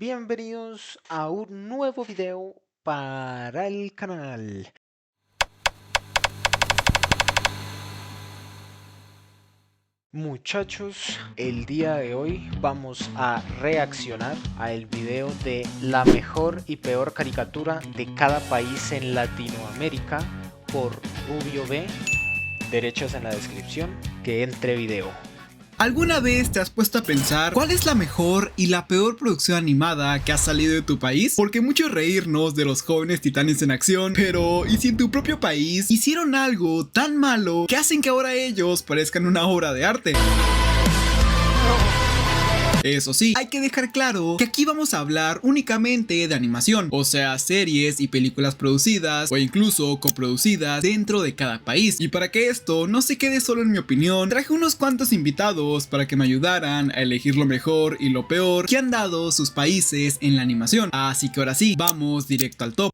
bienvenidos a un nuevo video para el canal. Muchachos, el día de hoy vamos a reaccionar al video de la mejor y peor caricatura de cada país en Latinoamérica por Rubio B. Derechos en la descripción, que entre video. ¿Alguna vez te has puesto a pensar cuál es la mejor y la peor producción animada que ha salido de tu país? Porque mucho reírnos de los jóvenes titanes en acción, pero ¿y si en tu propio país hicieron algo tan malo que hacen que ahora ellos parezcan una obra de arte? Eso sí, hay que dejar claro que aquí vamos a hablar únicamente de animación, o sea, series y películas producidas o incluso coproducidas dentro de cada país. Y para que esto no se quede solo en mi opinión, traje unos cuantos invitados para que me ayudaran a elegir lo mejor y lo peor que han dado sus países en la animación. Así que ahora sí, vamos directo al top.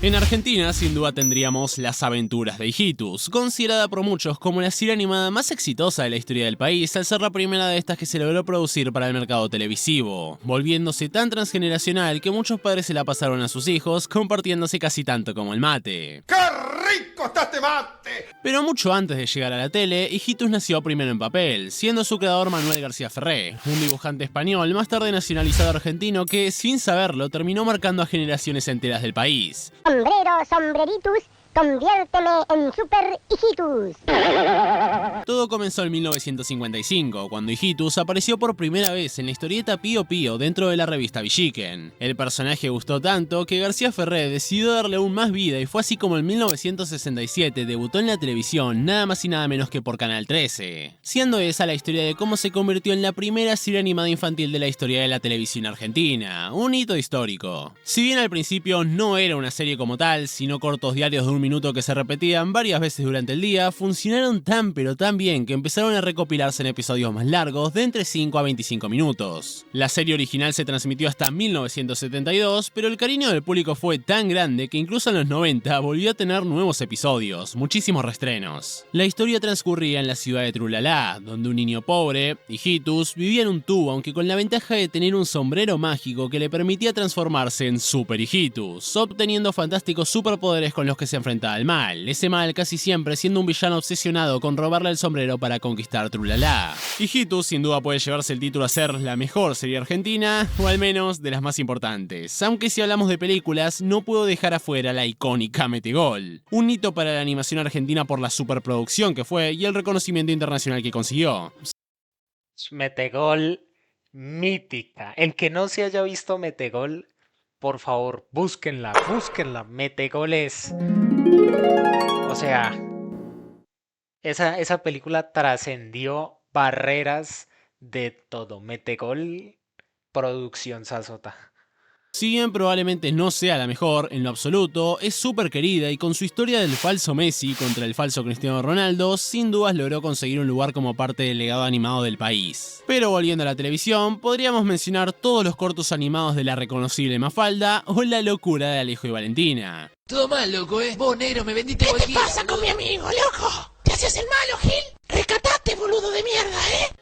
En Argentina, sin duda tendríamos Las Aventuras de Hijitus, considerada por muchos como la serie animada más exitosa de la historia del país, al ser la primera de estas que se logró producir para el mercado televisivo, volviéndose tan transgeneracional que muchos padres se la pasaron a sus hijos, compartiéndose casi tanto como el mate. ¡Qué rico está este mate! Pero mucho antes de llegar a la tele, Hijitus nació primero en papel, siendo su creador Manuel García Ferré, un dibujante español más tarde nacionalizado argentino que, sin saberlo, terminó marcando a generaciones enteras del país. Sombrero, sombreritus, conviérteme en Super Hijitus. Todo comenzó en 1955, cuando Hijitus apareció por primera vez en la historieta Pío Pío dentro de la revista Villiquen. El personaje gustó tanto que García Ferré decidió darle aún más vida y fue así como en 1967 debutó en la televisión, nada más y nada menos que por Canal 13. Siendo esa la historia de cómo se convirtió en la primera serie animada infantil de la historia de la televisión argentina, un hito histórico. Si bien al principio no era una serie como tal, sino cortos diarios de un minuto que se repetían varias veces durante el día, funcionaron tan pero tan bien que empezaron a recopilarse en episodios más largos de entre 5 a 25 minutos. La serie original se transmitió hasta 1972, pero el cariño del público fue tan grande que incluso en los 90 volvió a tener nuevos episodios, muchísimos reestrenos. La historia transcurría en la ciudad de Trulalá, donde un niño pobre, Hijitus, vivía en un tubo, aunque con la ventaja de tener un sombrero mágico que le permitía transformarse en Super Hijitus, obteniendo fantásticos superpoderes con los que se enfrentaba al mal, ese mal casi siempre siendo un villano obsesionado con robarle el sombrero para conquistar Trulalá. Hijitus sin duda puede llevarse el título a ser la mejor serie argentina, o al menos de las más importantes, aunque si hablamos de películas no puedo dejar afuera la icónica Metegol, un hito para la animación argentina por la superproducción que fue y el reconocimiento internacional que consiguió. Metegol mítica. El que no se haya visto Metegol, por favor, búsquenla. Metegol es... O sea, esa película trascendió barreras de todo. Metegol, producción sazota. Si bien probablemente no sea la mejor en lo absoluto, es súper querida y con su historia del falso Messi contra el falso Cristiano Ronaldo, sin dudas logró conseguir un lugar como parte del legado animado del país. Pero volviendo a la televisión, podríamos mencionar todos los cortos animados de la reconocible Mafalda o la locura de Alejo y Valentina. Todo mal, loco, Vos, negro, me vendiste ¿Qué te cualquiera. pasa con mi amigo, loco? ¿Te haces el malo, Gil? Recatate, boludo de mierda,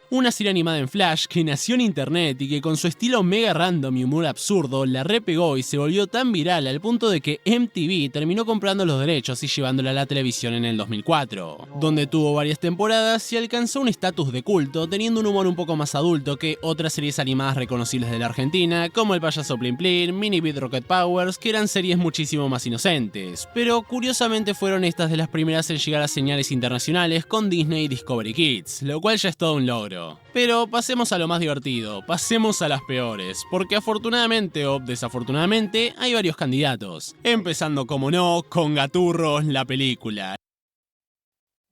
Una serie animada en Flash que nació en internet y que con su estilo mega random y humor absurdo la repegó y se volvió tan viral al punto de que MTV terminó comprando los derechos y llevándola a la televisión en el 2004, donde tuvo varias temporadas y alcanzó un estatus de culto teniendo un humor un poco más adulto que otras series animadas reconocibles de la Argentina como El Payaso Plin Plin, Mini Beat Rocket Powers, que eran series muchísimo más inocentes, pero curiosamente fueron estas de las primeras en llegar a señales internacionales con Disney y Discovery Kids, lo cual ya es todo un logro. Pero pasemos a lo más divertido, pasemos a las peores, porque afortunadamente o desafortunadamente hay varios candidatos, empezando como no con Gaturro, la película.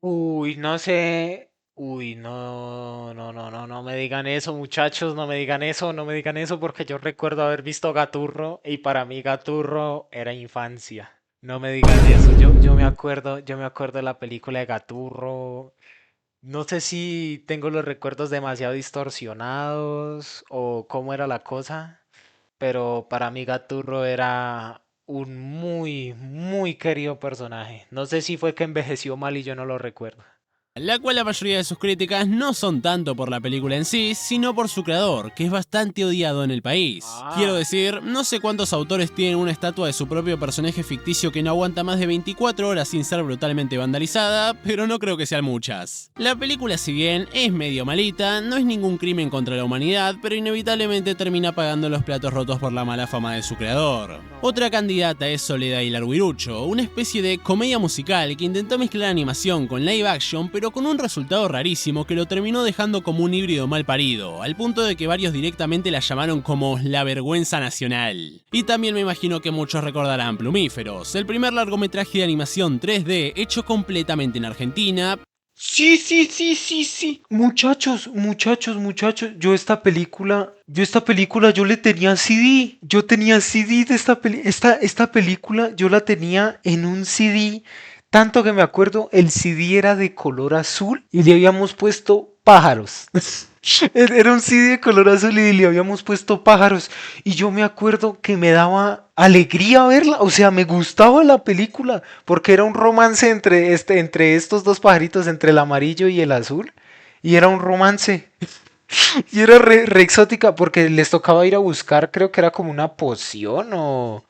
Uy, no sé. Uy, no me digan eso, muchachos, no me digan eso, porque yo recuerdo haber visto Gaturro y para mí Gaturro era infancia. No me digan eso, yo me acuerdo de la película de Gaturro. No sé si tengo los recuerdos demasiado distorsionados o cómo era la cosa, pero para mí Gaturro era un muy querido personaje. No sé si fue que envejeció mal y yo no lo recuerdo. la cual la mayoría de sus críticas no son tanto por la película en sí, sino por su creador, que es bastante odiado en el país. Quiero decir, no sé cuántos autores tienen una estatua de su propio personaje ficticio que no aguanta más de 24 horas sin ser brutalmente vandalizada, pero no creo que sean muchas. La película, si bien es medio malita, no es ningún crimen contra la humanidad, pero inevitablemente termina pagando los platos rotos por la mala fama de su creador. Otra candidata es Soledad y Larguirucho, una especie de comedia musical que intentó mezclar animación con live action, pero con un resultado rarísimo que lo terminó dejando como un híbrido mal parido, al punto de que varios directamente la llamaron como la vergüenza nacional. Y también me imagino que muchos recordarán Plumíferos, el primer largometraje de animación 3D hecho completamente en Argentina. Sí. Muchachos. Yo esta película yo le tenía CD. Yo tenía CD de esta película, yo la tenía en un CD. Tanto que me acuerdo, el CD era de color azul y le habíamos puesto pájaros. Era un CD de color azul y le habíamos puesto pájaros. Y yo me acuerdo que me daba alegría verla. O sea, me gustaba la película. Porque era un romance entre estos dos pajaritos, entre el amarillo y el azul. Y era un romance. Y era re exótica porque les tocaba ir a buscar, creo que era como una poción o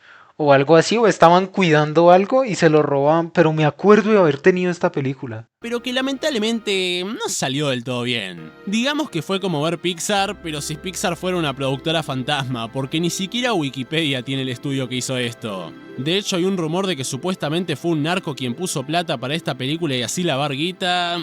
algo así. O estaban cuidando algo y se lo robaban. Pero me acuerdo de haber tenido esta película. Pero que lamentablemente no salió del todo bien. Digamos que fue como ver Pixar, pero si Pixar fuera una productora fantasma, porque ni siquiera Wikipedia tiene el estudio que hizo esto. De hecho, hay un rumor de que supuestamente fue un narco quien puso plata para esta película y así lavar guita.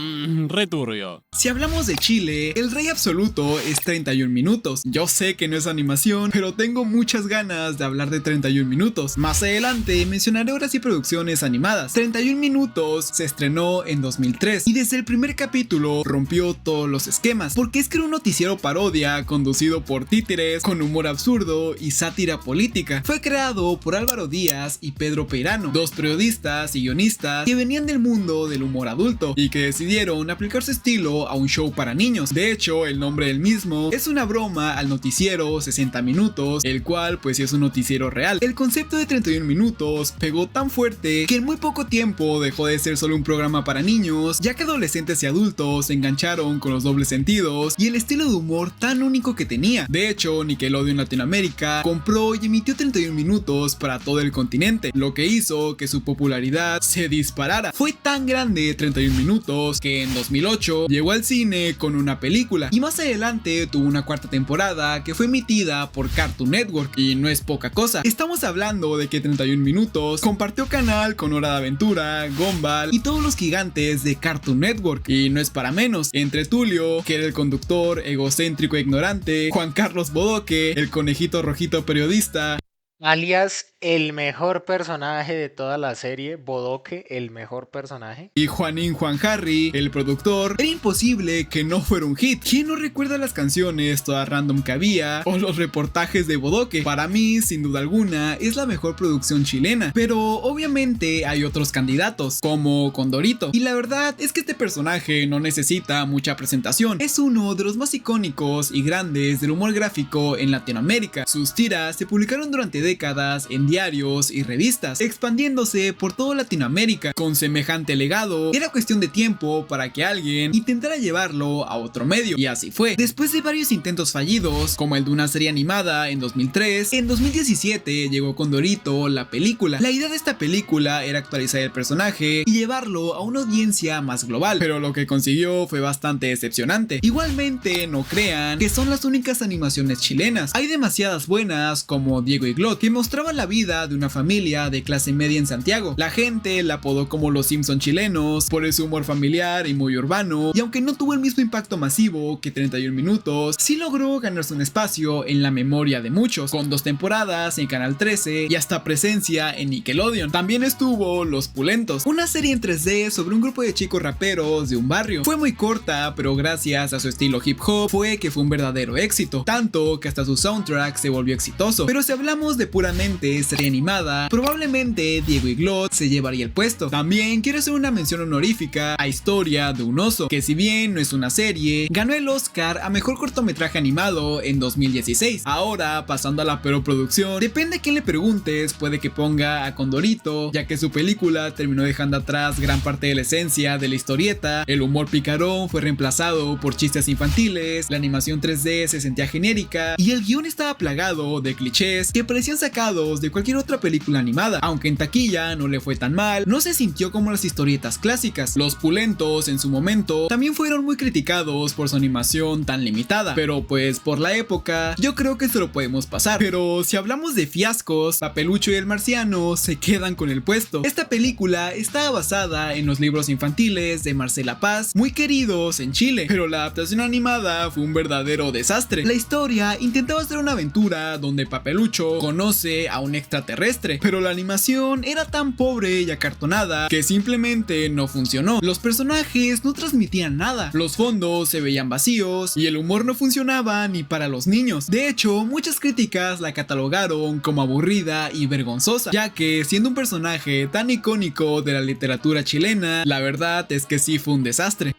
Returbio. Si hablamos de Chile, el rey absoluto es 31 minutos. Yo sé que no es animación, pero tengo muchas ganas de hablar de 31 minutos. Más adelante mencionaré obras y producciones animadas. 31 minutos se estrenó en 2003 y desde el primer capítulo rompió todos los esquemas, porque es que era un noticiero parodia conducido por títeres, con humor absurdo y sátira política. Fue creado por Álvaro Díaz y Pedro Peirano, dos periodistas y guionistas que venían del mundo del humor adulto y que decidieron aplicar su estilo a un show para niños. De hecho, el nombre del mismo es una broma al noticiero 60 minutos, el cual pues sí es un noticiero real. El concepto de 31 minutos pegó tan fuerte que en muy poco tiempo dejó de ser solo un programa para niños, ya que adolescentes y adultos se engancharon con los dobles sentidos y el estilo de humor tan único que tenía. De hecho, Nickelodeon Latinoamérica compró y emitió 31 minutos para todo el continente, lo que hizo que su popularidad se disparara. Fue tan grande 31 minutos que en 2008 llegó al cine con una película y más adelante tuvo una cuarta temporada que fue emitida por Cartoon Network, y no es poca cosa. Estamos hablando de que 31 minutos compartió canal con Hora de Aventura, Gumball y todos los gigantes de Cartoon Network, y no es para menos. Entre Tulio, que era el conductor egocéntrico e ignorante, Juan Carlos Bodoque, el conejito rojito periodista, Alias, el mejor personaje de toda la serie, Bodoque, el mejor personaje. y Juanín Juan Harry, el productor, era imposible que no fuera un hit. ¿Quién no recuerda las canciones todas random que había o los reportajes de Bodoque? Para mí, sin duda alguna, es la mejor producción chilena, pero obviamente hay otros candidatos, como Condorito, y la verdad es que este personaje no necesita mucha presentación. Es uno de los más icónicos y grandes del humor gráfico en Latinoamérica. Sus tiras se publicaron durante décadas en diarios y revistas, expandiéndose por toda Latinoamérica. Con semejante legado, era cuestión de tiempo para que alguien intentara llevarlo a otro medio, y así fue. Después de varios intentos fallidos, como el de una serie animada en 2003, en 2017 llegó Condorito, la película. La idea de esta película era actualizar el personaje y llevarlo a una audiencia más global, pero lo que consiguió fue bastante decepcionante. Igualmente, no crean que son las únicas animaciones chilenas. Hay demasiadas buenas, como Diego y Glot, que mostraban la vida de una familia de clase media en Santiago. La gente la apodó como los Simpson chilenos por su humor familiar y muy urbano, y aunque no tuvo el mismo impacto masivo que 31 minutos, sí logró ganarse un espacio en la memoria de muchos, con 2 temporadas en Canal 13 y hasta presencia en Nickelodeon. También estuvo Los Pulentos, una serie en 3D sobre un grupo de chicos raperos de un barrio. Fue muy corta, pero gracias a su estilo hip hop fue que fue un verdadero éxito, tanto que hasta su soundtrack se volvió exitoso. Pero si hablamos de puramente serie animada, probablemente Diego Iglot se llevaría el puesto. También quiero hacer una mención honorífica a Historia de un oso, que si bien no es una serie, ganó el Oscar a mejor cortometraje animado en 2016. Ahora, pasando a la peor producción, depende a quién le preguntes, puede que ponga a Condorito, ya que su película terminó dejando atrás gran parte de la esencia de la historieta, el humor picarón fue reemplazado por chistes infantiles, la animación 3D se sentía genérica y el guión estaba plagado de clichés que parecían sacados de cualquier otra película animada. Aunque en taquilla no le fue tan mal, no se sintió como las historietas clásicas. Los Pulentos en su momento también fueron muy criticados por su animación tan limitada, pero pues por la época yo creo que se lo podemos pasar. Pero si hablamos de fiascos, Papelucho y el Marciano se quedan con el puesto. Esta película estaba basada en los libros infantiles de Marcela Paz, muy queridos en Chile, pero la adaptación animada fue un verdadero desastre. La historia intentaba hacer una aventura donde Papelucho conoce a un extraterrestre, pero la animación era tan pobre y acartonada que simplemente no funcionó. Los personajes no transmitían nada, los fondos se veían vacíos y el humor no funcionaba ni para los niños. De hecho, muchas críticas la catalogaron como aburrida y vergonzosa, ya que siendo un personaje tan icónico de la literatura chilena, la verdad es que sí fue un desastre.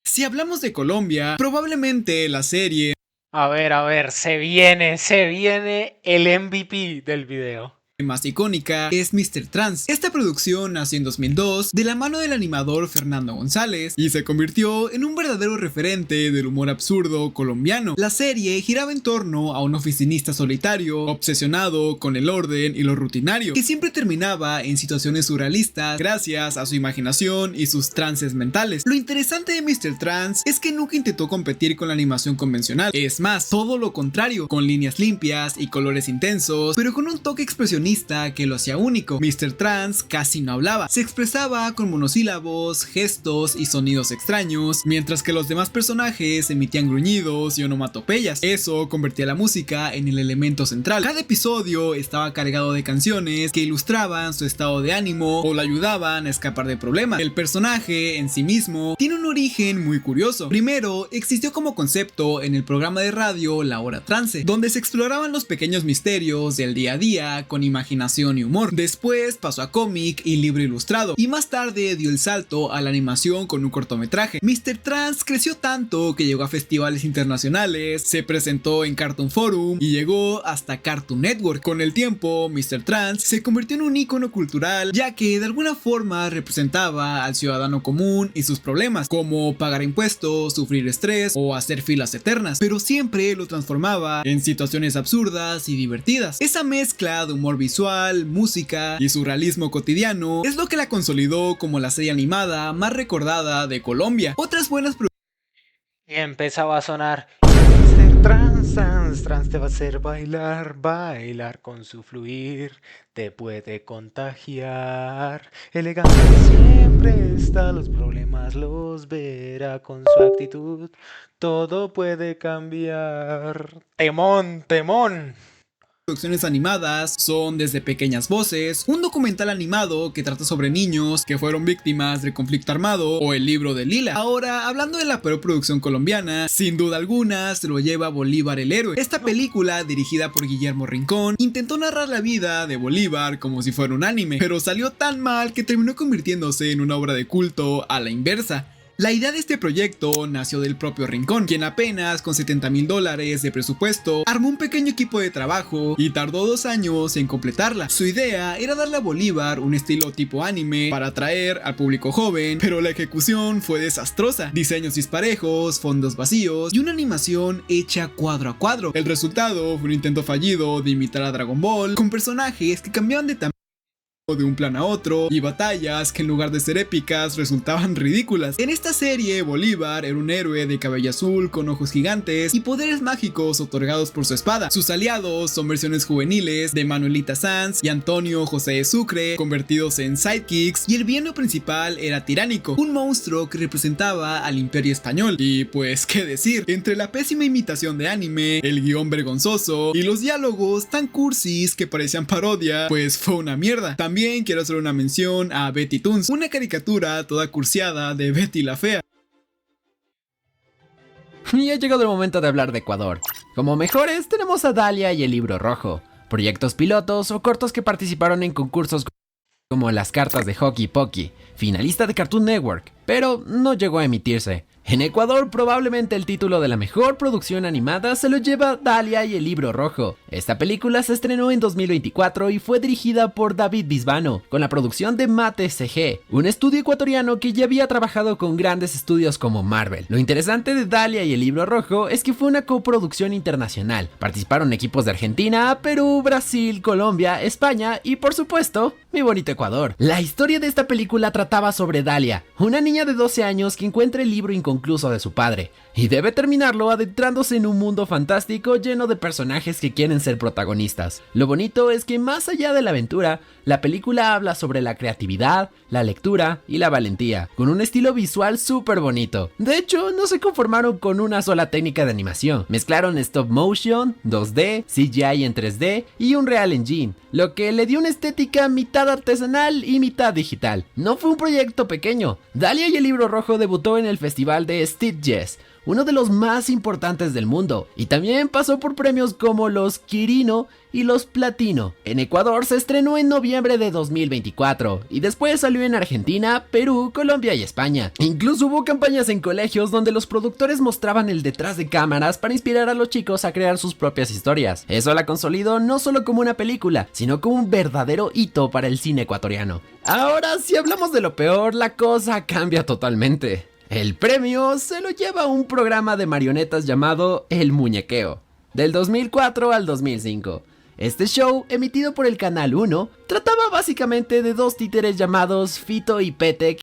Si hablamos de Colombia, probablemente la serie A ver, se viene el MVP del video. más icónica es Mr. Trans. Esta producción nació en 2002 de la mano del animador Fernando González y se convirtió en un verdadero referente del humor absurdo colombiano. La serie giraba en torno a un oficinista solitario, obsesionado con el orden y lo rutinario, que siempre terminaba en situaciones surrealistas gracias a su imaginación y sus trances mentales. Lo interesante de Mr. Trans es que nunca intentó competir con la animación convencional, es más, todo lo contrario, con líneas limpias y colores intensos, pero con un toque expresionista que lo hacía único. Mr. Trans casi no hablaba, se expresaba con monosílabos, gestos y sonidos extraños, mientras que los demás personajes emitían gruñidos y onomatopeyas. Eso convertía la música en el elemento central. Cada episodio estaba cargado de canciones que ilustraban su estado de ánimo o lo ayudaban a escapar de problemas. El personaje en sí mismo tiene un origen muy curioso. Primero, existió como concepto en el programa de radio La Hora Trance, donde se exploraban los pequeños misterios del día a día con imaginación y humor. Después pasó a cómic y libro ilustrado, y más tarde dio el salto a la animación con un cortometraje. Mr. Trans creció tanto que llegó a festivales internacionales, se presentó en Cartoon Forum y llegó hasta Cartoon Network. Con el tiempo, Mr. Trans se convirtió en un ícono cultural, ya que de alguna forma representaba al ciudadano común y sus problemas, como pagar impuestos, sufrir estrés o hacer filas eternas, pero siempre lo transformaba en situaciones absurdas y divertidas. Esa mezcla de humor visual, música y surrealismo cotidiano es lo que la consolidó como la serie animada más recordada de Colombia. Otras buenas Y empezaba a sonar. Mr. Trans te va a hacer bailar con su fluir, te puede contagiar. Elegante siempre está, los problemas los verá con su actitud. Todo puede cambiar. Temón, temón. producciones animadas son desde Pequeñas Voces, un documental animado que trata sobre niños que fueron víctimas del conflicto armado, o El libro de Lila. Ahora, hablando de la peor producción colombiana, sin duda alguna se lo lleva Bolívar el héroe. Esta película, dirigida por Guillermo Rincón, intentó narrar la vida de Bolívar como si fuera un anime, pero salió tan mal que terminó convirtiéndose en una obra de culto a la inversa. La idea de este proyecto nació del propio Rincón, quien apenas con $70,000 de presupuesto armó un pequeño equipo de trabajo y tardó 2 años en completarla. Su idea era darle a Bolívar un estilo tipo anime para atraer al público joven, pero la ejecución fue desastrosa. Diseños disparejos, fondos vacíos y una animación hecha cuadro a cuadro. El resultado fue un intento fallido de imitar a Dragon Ball, con personajes que cambiaban de tamaño de un plan a otro y batallas que en lugar de ser épicas resultaban ridículas. En esta serie, Bolívar era un héroe de cabello azul con ojos gigantes y poderes mágicos otorgados por su espada. Sus aliados son versiones juveniles de Manuelita Sanz y Antonio José de Sucre, convertidos en sidekicks, y el villano principal era Tiránico, un monstruo que representaba al Imperio Español. Y pues, qué decir, entre la pésima imitación de anime, el guión vergonzoso y los diálogos tan cursis que parecían parodia, pues fue una mierda. También quiero hacer una mención a Betty Toons, una caricatura toda cursiada de Betty la Fea. Y ha llegado el momento de hablar de Ecuador. Como mejores tenemos a Dalia y el Libro Rojo, proyectos pilotos o cortos que participaron en concursos como Las Cartas de Hockey Pocky, finalista de Cartoon Network, pero no llegó a emitirse. En Ecuador, probablemente el título de la mejor producción animada se lo lleva Dalia y el Libro Rojo. Esta película se estrenó en 2024 y fue dirigida por David Bisbano, con la producción de Mate CG, un estudio ecuatoriano que ya había trabajado con grandes estudios como Marvel. Lo interesante de Dalia y el Libro Rojo es que fue una coproducción internacional. Participaron equipos de Argentina, Perú, Brasil, Colombia, España y, por supuesto, mi bonito Ecuador. La historia de esta película trataba sobre Dalia, una niña de 12 años que encuentra el libro inconcluso de su padre y debe terminarlo adentrándose en un mundo fantástico lleno de personajes que quieren ser protagonistas. Lo bonito es que más allá de la aventura, la película habla sobre la creatividad, la lectura y la valentía, con un estilo visual súper bonito. De hecho, no se conformaron con una sola técnica de animación, mezclaron stop motion, 2D, CGI en 3D y un Real Engine, lo que le dio una estética mitad artesanal y mitad digital. No fue un proyecto pequeño. Dalia y el Libro Rojo debutó en el festival de Sitges, uno de los más importantes del mundo, y también pasó por premios como los Quirino y los Platino. En Ecuador se estrenó en noviembre de 2024 y después salió en Argentina, Perú, Colombia y España. Incluso hubo campañas en colegios donde los productores mostraban el detrás de cámaras para inspirar a los chicos a crear sus propias historias. Eso la consolidó no solo como una película, sino como un verdadero hito para el cine ecuatoriano. Ahora, si hablamos de lo peor, la cosa cambia totalmente. El premio se lo lleva un programa de marionetas llamado El Muñequeo, del 2004 al 2005. Este show, emitido por el Canal 1, trataba básicamente de dos títeres llamados Fito y Pete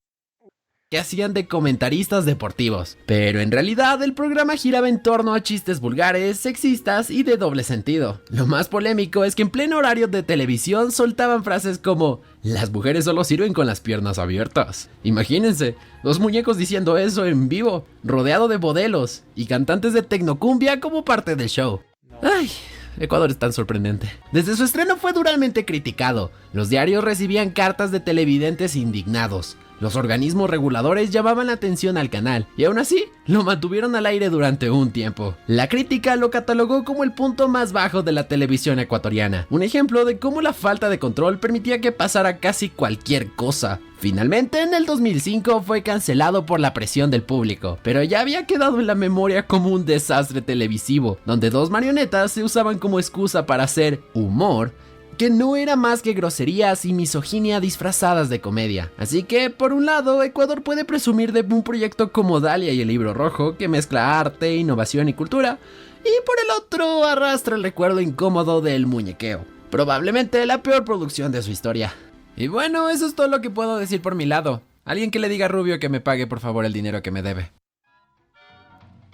que hacían de comentaristas deportivos. Pero en realidad el programa giraba en torno a chistes vulgares, sexistas y de doble sentido. Lo más polémico es que en pleno horario de televisión soltaban frases como "las mujeres solo sirven con las piernas abiertas". Imagínense, dos muñecos diciendo eso en vivo, rodeado de modelos y cantantes de tecnocumbia como parte del show. Ay, Ecuador es tan sorprendente. Desde su estreno fue duramente criticado. Los diarios recibían cartas de televidentes indignados. Los organismos reguladores llamaban la atención al canal y aún así lo mantuvieron al aire durante un tiempo. La crítica lo catalogó como el punto más bajo de la televisión ecuatoriana, un ejemplo de cómo la falta de control permitía que pasara casi cualquier cosa. Finalmente, en el 2005 fue cancelado por la presión del público, pero ya había quedado en la memoria como un desastre televisivo, donde dos marionetas se usaban como excusa para hacer humor que no era más que groserías y misoginia disfrazadas de comedia. Así que, por un lado, Ecuador puede presumir de un proyecto como Dalia y el Libro Rojo, que mezcla arte, innovación y cultura, y por el otro arrastra el recuerdo incómodo del Muñequeo, probablemente la peor producción de su historia. Y bueno, eso es todo lo que puedo decir por mi lado. Alguien que le diga a Rubio que me pague por favor el dinero que me debe.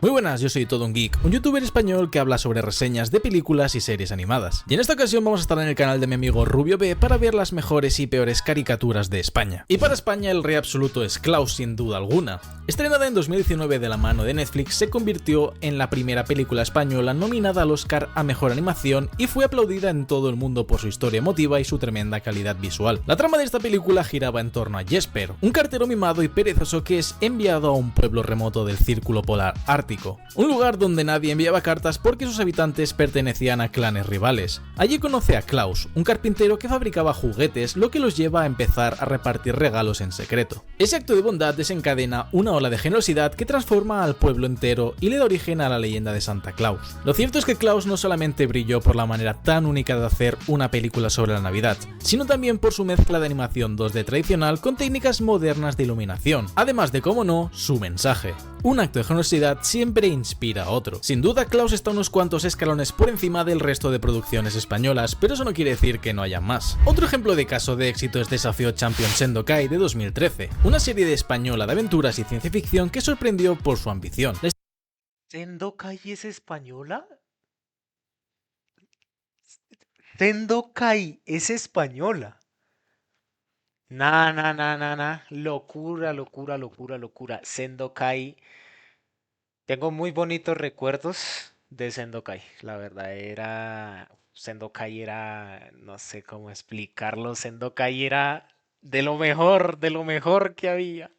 Muy buenas, yo soy Todo un Geek, un youtuber español que habla sobre reseñas de películas y series animadas. Y en esta ocasión vamos a estar en el canal de mi amigo Rubio B para ver las mejores y peores caricaturas de España. Y para España el rey absoluto es Klaus, sin duda alguna. Estrenada en 2019 de la mano de Netflix, se convirtió en la primera película española nominada al Oscar a Mejor Animación y fue aplaudida en todo el mundo por su historia emotiva y su tremenda calidad visual. La trama de esta película giraba en torno a Jesper, un cartero mimado y perezoso que es enviado a un pueblo remoto del Círculo Polar Ártico, un lugar donde nadie enviaba cartas porque sus habitantes pertenecían a clanes rivales. Allí conoce a Klaus, un carpintero que fabricaba juguetes, lo que los lleva a empezar a repartir regalos en secreto. Ese acto de bondad desencadena una ola de generosidad que transforma al pueblo entero y le da origen a la leyenda de Santa Claus. Lo cierto es que Klaus no solamente brilló por la manera tan única de hacer una película sobre la Navidad, sino también por su mezcla de animación 2D tradicional con técnicas modernas de iluminación, además de, como no, su mensaje. Un acto de generosidad siempre inspira a otro. Sin duda, Klaus está unos cuantos escalones por encima del resto de producciones españolas, pero eso no quiere decir que no haya más. Otro ejemplo de caso de éxito es Desafío Champion Sendokai de 2013, una serie de española de aventuras y ciencia ficción que sorprendió por su ambición. ¿Sendokai es española? Sendokai es española. Nah. Locura, locura, locura, locura. Sendokai. Tengo muy bonitos recuerdos de Sendokai. La verdad era. Sendokai era. No sé cómo explicarlo. Sendokai era de lo mejor que había.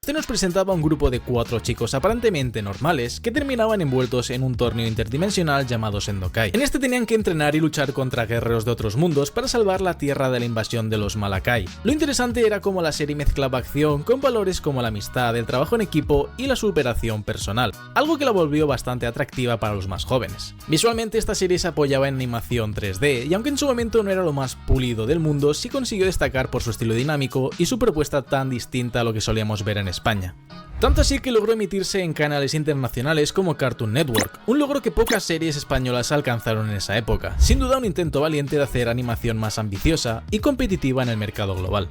Este nos presentaba un grupo de 4 chicos aparentemente normales que terminaban envueltos en un torneo interdimensional llamado Sendokai. En este tenían que entrenar y luchar contra guerreros de otros mundos para salvar la Tierra de la invasión de los Malakai. Lo interesante era cómo la serie mezclaba acción con valores como la amistad, el trabajo en equipo y la superación personal, algo que la volvió bastante atractiva para los más jóvenes. Visualmente esta serie se apoyaba en animación 3D y aunque en su momento no era lo más pulido del mundo, sí consiguió destacar por su estilo dinámico y su propuesta tan distinta a lo que solíamos ver en España. Tanto así que logró emitirse en canales internacionales como Cartoon Network, un logro que pocas series españolas alcanzaron en esa época, sin duda un intento valiente de hacer animación más ambiciosa y competitiva en el mercado global.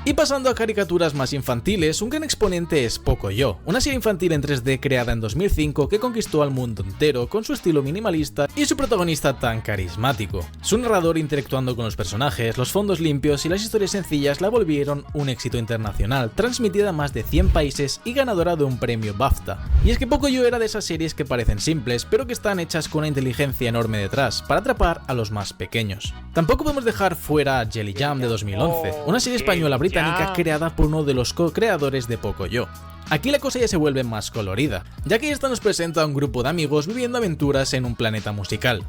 Y pasando a caricaturas más infantiles, un gran exponente es Pocoyo, una serie infantil en 3D creada en 2005 que conquistó al mundo entero con su estilo minimalista y su protagonista tan carismático. Su narrador interactuando con los personajes, los fondos limpios y las historias sencillas la volvieron un éxito internacional, transmitida a más de 100 países y ganadora de un premio BAFTA. Y es que Pocoyo era de esas series que parecen simples, pero que están hechas con una inteligencia enorme detrás, para atrapar a los más pequeños. Tampoco podemos dejar fuera a Jelly Jam de 2011, una serie española británica creada por uno de los co-creadores de Pocoyo. Aquí la cosa ya se vuelve más colorida, ya que esta nos presenta a un grupo de amigos viviendo aventuras en un planeta musical.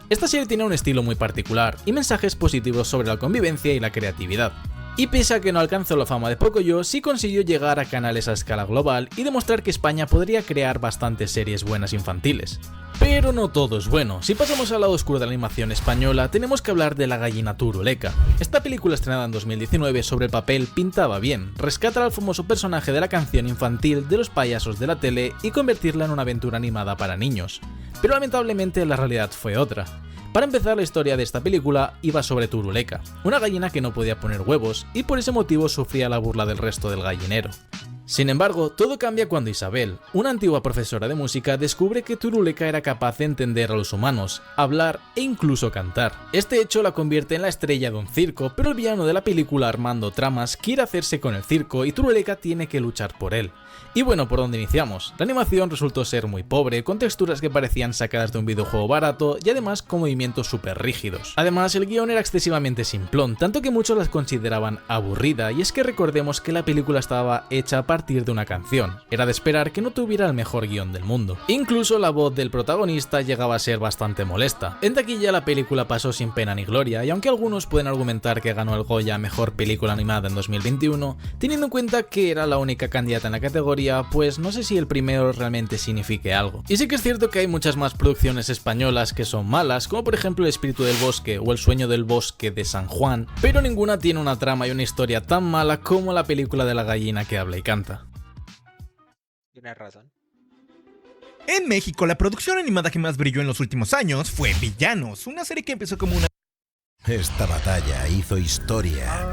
Esta serie tiene un estilo muy particular y mensajes positivos sobre la convivencia y la creatividad. Y pese a que no alcanzó la fama de Pocoyo, sí consiguió llegar a canales a escala global y demostrar que España podría crear bastantes series buenas infantiles. Pero no todo es bueno. Si pasamos al lado oscuro de la animación española, tenemos que hablar de La gallina turuleca. Esta película estrenada en 2019 sobre el papel pintaba bien, rescatar al famoso personaje de la canción infantil de los payasos de la tele y convertirla en una aventura animada para niños. Pero lamentablemente la realidad fue otra. Para empezar, la historia de esta película iba sobre Turuleca, una gallina que no podía poner huevos y por ese motivo sufría la burla del resto del gallinero. Sin embargo, todo cambia cuando Isabel, una antigua profesora de música, descubre que Turuleca era capaz de entender a los humanos, hablar e incluso cantar. Este hecho la convierte en la estrella de un circo, pero el villano de la película Armando Tramas quiere hacerse con el circo y Turuleca tiene que luchar por él. Y bueno, ¿por dónde iniciamos? La animación resultó ser muy pobre, con texturas que parecían sacadas de un videojuego barato y además con movimientos súper rígidos. Además, el guión era excesivamente simplón, tanto que muchos las consideraban aburrida, y es que recordemos que la película estaba hecha a partir de una canción. Era de esperar que no tuviera el mejor guión del mundo. Incluso la voz del protagonista llegaba a ser bastante molesta. En taquilla la película pasó sin pena ni gloria, y aunque algunos pueden argumentar que ganó el Goya a Mejor Película Animada en 2021, teniendo en cuenta que era la única candidata en la categoría, pues no sé si el primero realmente signifique algo. Y sí que es cierto que hay muchas más producciones españolas que son malas, como por ejemplo El espíritu del bosque o El sueño del bosque de San Juan, pero ninguna tiene una trama y una historia tan mala como la película de la gallina que habla y canta. Tienes razón. En México, la producción animada que más brilló en los últimos años fue Villanos, una serie que empezó como una... Esta batalla hizo historia.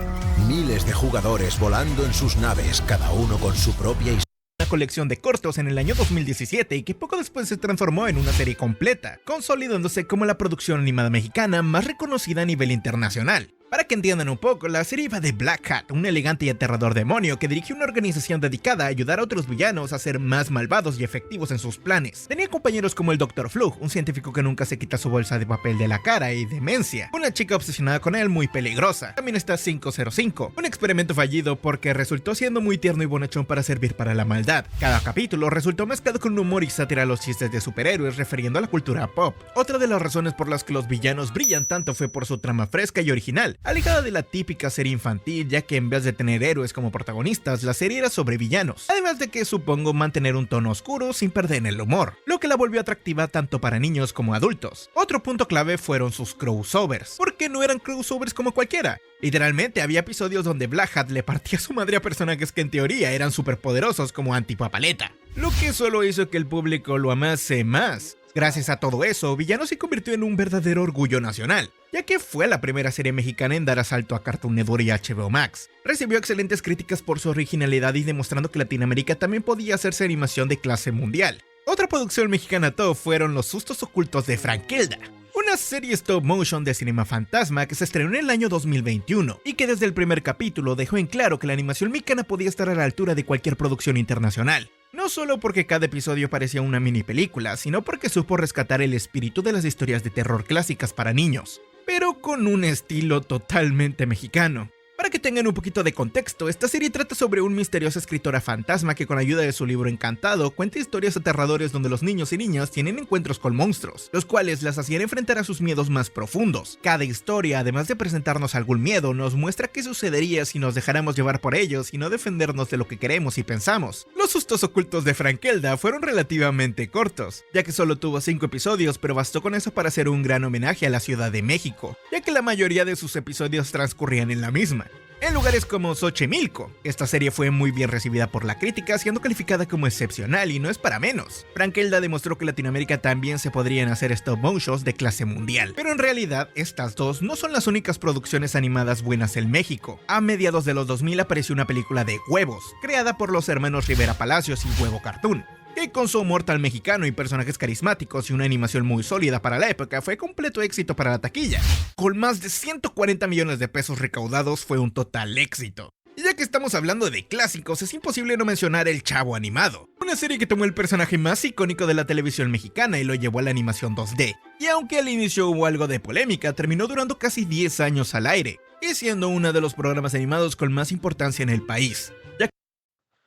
Miles de jugadores volando en sus naves, cada uno con su propia historia. Una colección de cortos en el año 2017 y que poco después se transformó en una serie completa, consolidándose como la producción animada mexicana más reconocida a nivel internacional. Para que entiendan un poco, la serie iba de Black Hat, un elegante y aterrador demonio que dirigía una organización dedicada a ayudar a otros villanos a ser más malvados y efectivos en sus planes. Tenía compañeros como el Dr. Flug, un científico que nunca se quita su bolsa de papel de la cara, y Demencia, una chica obsesionada con él muy peligrosa. También está 505, un experimento fallido porque resultó siendo muy tierno y bonachón para servir para la maldad. Cada capítulo resultó mezclado con humor y sátira a los chistes de superhéroes refiriendo a la cultura pop. Otra de las razones por las que los villanos brillan tanto fue por su trama fresca y original, alejada de la típica serie infantil, ya que en vez de tener héroes como protagonistas, la serie era sobre villanos, además de que supongo mantener un tono oscuro sin perder en el humor, lo que la volvió atractiva tanto para niños como adultos. Otro punto clave fueron sus crossovers, porque no eran crossovers como cualquiera. Literalmente había episodios donde Black Hat le partía su madre a personajes que en teoría eran superpoderosos como Antipapaleta, lo que solo hizo que el público lo amase más. Gracias a todo eso, Villanos se convirtió en un verdadero orgullo nacional, ya que fue la primera serie mexicana en dar asalto a Cartoon Network y HBO Max. Recibió excelentes críticas por su originalidad y demostrando que Latinoamérica también podía hacerse animación de clase mundial. Otra producción mexicana top fueron Los sustos ocultos de Frankelda, una serie stop motion de Cinema Fantasma que se estrenó en el año 2021 y que desde el primer capítulo dejó en claro que la animación mexicana podía estar a la altura de cualquier producción internacional. No solo porque cada episodio parecía una mini película, sino porque supo rescatar el espíritu de las historias de terror clásicas para niños, pero con un estilo totalmente mexicano. Para que tengan un poquito de contexto, esta serie trata sobre un misteriosa escritora fantasma que con ayuda de su libro encantado cuenta historias aterradoras donde los niños y niñas tienen encuentros con monstruos, los cuales las hacían enfrentar a sus miedos más profundos. Cada historia, además de presentarnos algún miedo, nos muestra qué sucedería si nos dejáramos llevar por ellos y no defendernos de lo que queremos y pensamos. Los sustos ocultos de Frankelda fueron relativamente cortos, ya que solo tuvo 5 episodios, pero bastó con eso para hacer un gran homenaje a la Ciudad de México, ya que la mayoría de sus episodios transcurrían en la misma. En lugares como Xochimilco, esta serie fue muy bien recibida por la crítica, siendo calificada como excepcional y no es para menos. Frankelda demostró que en Latinoamérica también se podrían hacer stop motions de clase mundial, pero en realidad estas dos no son las únicas producciones animadas buenas en México. A mediados de los 2000 apareció una película de Huevos, creada por los hermanos Rivera Palacios y Huevo Cartoon, que con su humor tan mexicano y personajes carismáticos y una animación muy sólida para la época fue completo éxito para la taquilla. Con más de 140 millones de pesos recaudados fue un total éxito. Y ya que estamos hablando de clásicos, es imposible no mencionar El Chavo Animado, una serie que tomó el personaje más icónico de la televisión mexicana y lo llevó a la animación 2D. Y aunque al inicio hubo algo de polémica, terminó durando casi 10 años al aire, y siendo uno de los programas animados con más importancia en el país.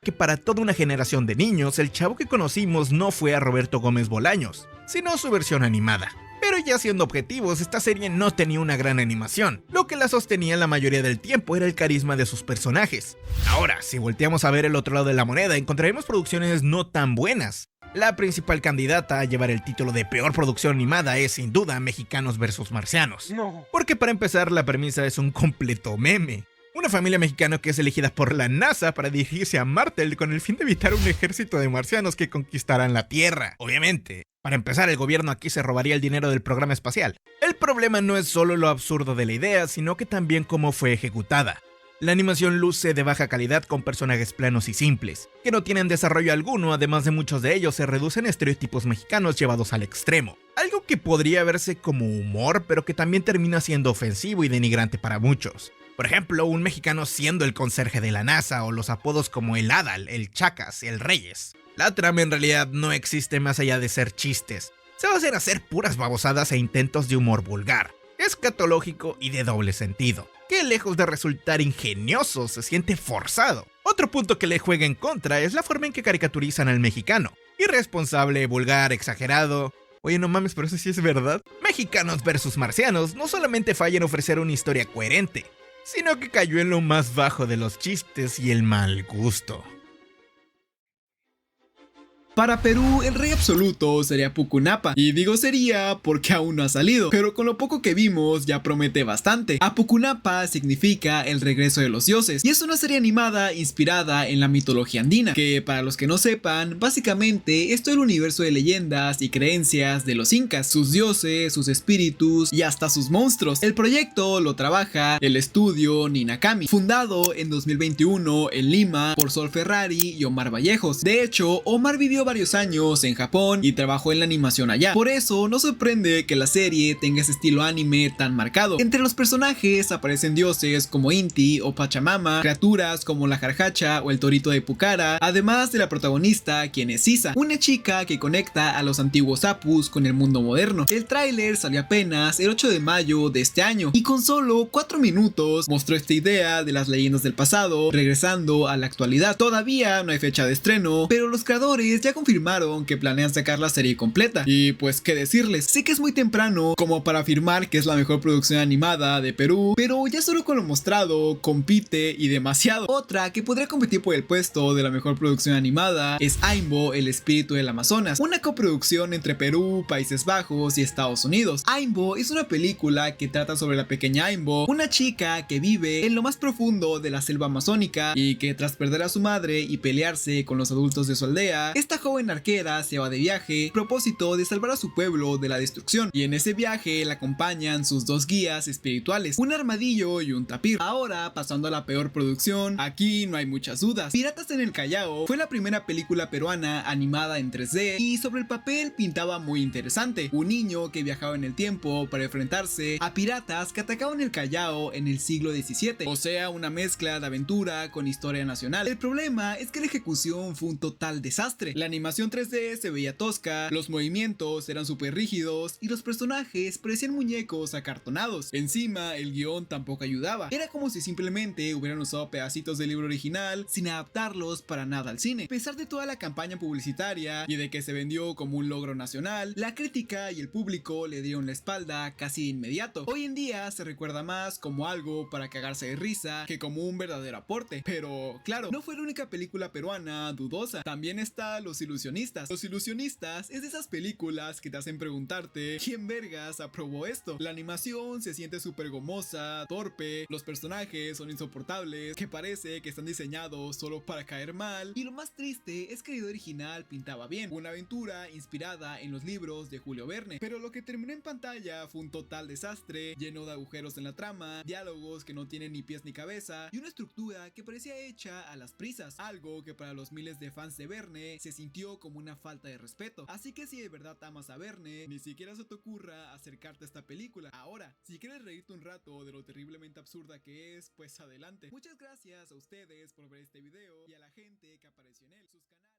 Que para toda una generación de niños, el Chavo que conocimos no fue a Roberto Gómez Bolaños, sino su versión animada. Pero ya siendo objetivos, esta serie no tenía una gran animación. Lo que la sostenía la mayoría del tiempo era el carisma de sus personajes. Ahora, si volteamos a ver el otro lado de la moneda, encontraremos producciones no tan buenas. La principal candidata a llevar el título de peor producción animada es sin duda Mexicanos vs Marcianos. No. Porque para empezar, la premisa es un completo meme. Una familia mexicana que es elegida por la NASA para dirigirse a Marte con el fin de evitar un ejército de marcianos que conquistarán la Tierra. Obviamente, para empezar, el gobierno aquí se robaría el dinero del programa espacial. El problema no es solo lo absurdo de la idea, sino que también cómo fue ejecutada. La animación luce de baja calidad con personajes planos y simples, que no tienen desarrollo alguno, además de muchos de ellos se reducen a estereotipos mexicanos llevados al extremo. Algo que podría verse como humor, pero que también termina siendo ofensivo y denigrante para muchos. Por ejemplo, un mexicano siendo el conserje de la NASA o los apodos como el Adal, el Chacas, el Reyes. La trama en realidad no existe más allá de ser chistes. Se basan en hacer puras babosadas e intentos de humor vulgar, escatológico y de doble sentido, que lejos de resultar ingenioso se siente forzado. Otro punto que le juega en contra es la forma en que caricaturizan al mexicano. Irresponsable, vulgar, exagerado. Oye, no mames, pero eso sí es verdad. Mexicanos vs Marcianos no solamente falla en ofrecer una historia coherente, sino que cayó en lo más bajo de los chistes y el mal gusto. Para Perú, el rey absoluto sería Pucunapa, y digo sería porque aún no ha salido, pero con lo poco que vimos ya promete bastante. Apucunapa significa el regreso de los dioses, y es una serie animada inspirada en la mitología andina, que para los que no sepan, básicamente es todo el universo de leyendas y creencias de los incas, sus dioses, sus espíritus y hasta sus monstruos. El proyecto lo trabaja el estudio Ninakami, fundado en 2021 en Lima por Sol Ferrari y Omar Vallejos. De hecho, Omar vivió varios años en Japón y trabajó en la animación allá. Por eso no sorprende que la serie tenga ese estilo anime tan marcado. Entre los personajes aparecen dioses como Inti o Pachamama, criaturas como la Jarjacha o el Torito de Pucara, además de la protagonista, quien es Sisa, una chica que conecta a los antiguos Apus con el mundo moderno. El tráiler salió apenas el 8 de mayo de este año y con solo 4 minutos mostró esta idea de las leyendas del pasado regresando a la actualidad. Todavía no hay fecha de estreno, pero los creadores ya confirmaron que planean sacar la serie completa. Y pues qué decirles, sé que es muy temprano como para afirmar que es la mejor producción animada de Perú, pero ya solo con lo mostrado compite y demasiado. Otra que podría competir por el puesto de la mejor producción animada es Aimbo, el espíritu del Amazonas, una coproducción entre Perú, Países Bajos y Estados Unidos. Aimbo es una película que trata sobre la pequeña Aimbo, una chica que vive en lo más profundo de la selva amazónica y que tras perder a su madre y pelearse con los adultos de su aldea, esta joven arquera se va de viaje a propósito de salvar a su pueblo de la destrucción, y en ese viaje la acompañan sus dos guías espirituales, un armadillo y un tapir. Ahora, pasando a la peor producción, aquí no hay muchas dudas. Piratas en el Callao fue la primera película peruana animada en 3D y sobre el papel pintaba muy interesante. Un niño que viajaba en el tiempo para enfrentarse a piratas que atacaban el Callao en el siglo XVII, o sea, una mezcla de aventura con historia nacional. El problema es que la ejecución fue un total desastre. La animación 3D se veía tosca, los movimientos eran súper rígidos y los personajes parecían muñecos acartonados. Encima, el guión tampoco ayudaba. Era como si simplemente hubieran usado pedacitos del libro original sin adaptarlos para nada al cine. A pesar de toda la campaña publicitaria y de que se vendió como un logro nacional, la crítica y el público le dieron la espalda casi de inmediato. Hoy en día se recuerda más como algo para cagarse de risa que como un verdadero aporte. Pero claro, no fue la única película peruana dudosa. También está Los Ilusionistas. Los Ilusionistas es de esas películas que te hacen preguntarte ¿quién vergas aprobó esto? La animación se siente súper gomosa, torpe, los personajes son insoportables, que parece que están diseñados solo para caer mal, y lo más triste es que el video original pintaba bien, una aventura inspirada en los libros de Julio Verne, pero lo que terminó en pantalla fue un total desastre, lleno de agujeros en la trama, diálogos que no tienen ni pies ni cabeza, y una estructura que parecía hecha a las prisas, algo que para los miles de fans de Verne se sintió como una falta de respeto. Así que si de verdad amas a Verne, ni siquiera se te ocurra acercarte a esta película. Ahora, si quieres reírte un rato de lo terriblemente absurda que es, pues adelante. Muchas gracias a ustedes por ver este video y a la gente que apareció en él. Sus canales